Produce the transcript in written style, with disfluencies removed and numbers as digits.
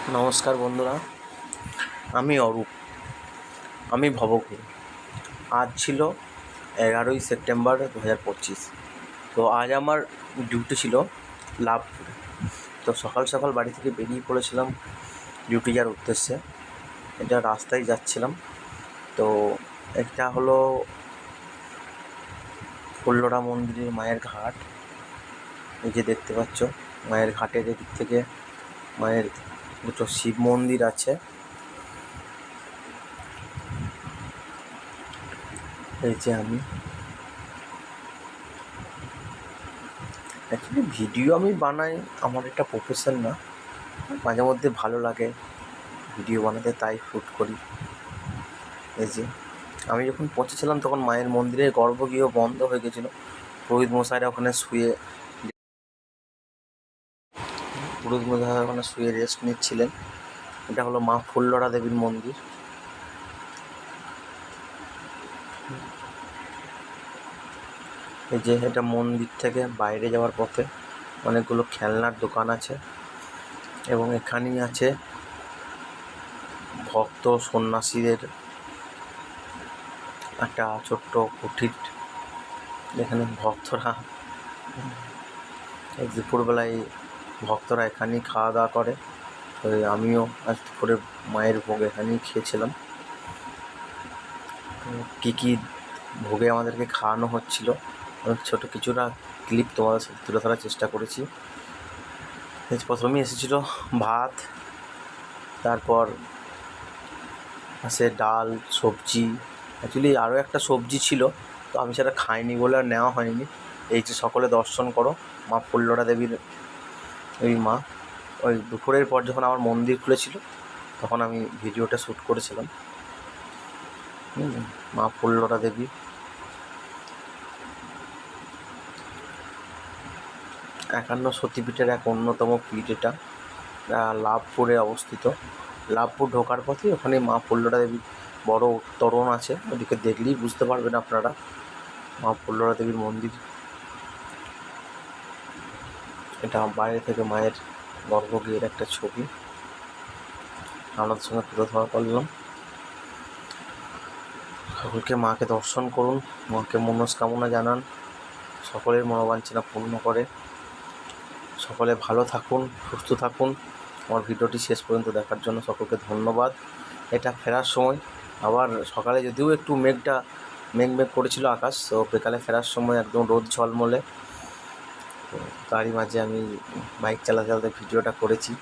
নমস্কার বন্ধুরা, আমি অরূপ, আমি ভবঘুরে। আজ ছিল 11ই সেপ্টেম্বর 2025। তো আজ আমার ডিউটি ছিল লাভপুরে। তো সকাল সকাল বাড়ি থেকে বেরিয়ে পড়েছিলাম ডিউটি যাওয়ার উদ্দেশ্যে। এটা রাস্তায় যাচ্ছিলাম। তো এটা হলো ফুল্লরা মন্দিরের মায়ের ঘাট। এই যে দেখতে পাচ্ছ, মায়ের ঘাটের এদিক থেকে মায়ের দুটো শিব মন্দির আছে। এই যে আমি অ্যাকচুয়ালি ভিডিও আমি বানাই, আমার এটা প্রফেশন না, মাঝে মধ্যে ভালো লাগে ভিডিও বানাতে, তাই শ্যুট করি। এই যে আমি যখন পৌঁছেছিলাম তখন মায়ের মন্দিরের গর্ভগৃহ বন্ধ হয়ে গেছিলো। পুরোহিত মশাইরা ওখানে শুয়ে রেস্ট নিচ্ছিলেন। এটা হলো মা ফুল্লরা দেবীর মন্দির। এই যে এটা মন্দির থেকে বাইরে যাওয়ার পথে অনেকগুলো খেলনার দোকান আছে, এবং এখানেই আছে ভক্ত সন্ন্যাসীদের একটা ছোট্ট কুঠির, যেখানে ভক্তরা দুপুরবেলায় ভক্তরা এখানেই খাওয়া দাওয়া করে। তো আমিও আজ দুপুরে মায়ের ভোগ এখানেই খেয়েছিলাম। কী কী ভোগে আমাদেরকে খাওয়ানো হচ্ছিল, আমি ছোটো কিছুটা ক্লিপ তোমাদের সাথে তুলে ধরার চেষ্টা করেছি। প্রথমেই এসেছিলো ভাত, তারপর আসে ডাল, সবজি। অ্যাকচুয়ালি আরও একটা সবজি ছিল, তো আমি সেটা খাইনি বলে আর নেওয়া হয়নি। এই যে সকলে দর্শন করো মা ফুল্লরা দেবীর ওই মা। ওই দুপুরের পর যখন আমার মন্দির খুলেছিল তখন আমি ভিডিওটা শ্যুট করেছিলাম। মা ফুল্লরা দেবী। 51 সতীপীঠের এক অন্যতম পীঠ এটা, লাভপুরে অবস্থিত। লাভপুর ঢোকার পথে ওখানে মা ফুল্লরা দেবীর বড় তোরণ আছে, ওদিকে দেখলেই বুঝতে পারবেন আপনারা মা ফুল্লরা দেবীর মন্দির। এটা বাইরে থেকে মায়ের গর্ভগৃহের একটা ছবি আপনাদের সঙ্গে তুলে ধরা করলাম। সকলকে মাকে দর্শন করুন, মাকে মনস্কামনা জানান, সকলের মনোবাঞ্ছনা পূর্ণ করে। সকলে ভালো থাকুন, সুস্থ থাকুন। আমার ভিডিওটি শেষ পর্যন্ত দেখার জন্য সকলকে ধন্যবাদ। এটা ফেরার সময় আবার সকালে যদিও একটু মেঘ করেছিল আকাশ, তো বিকালে ফেরার সময় একদম রোদ ঝলমলে। তো তারই মাঝে আমি বাইক চালাতে চালাতে ভিডিওটা করেছি।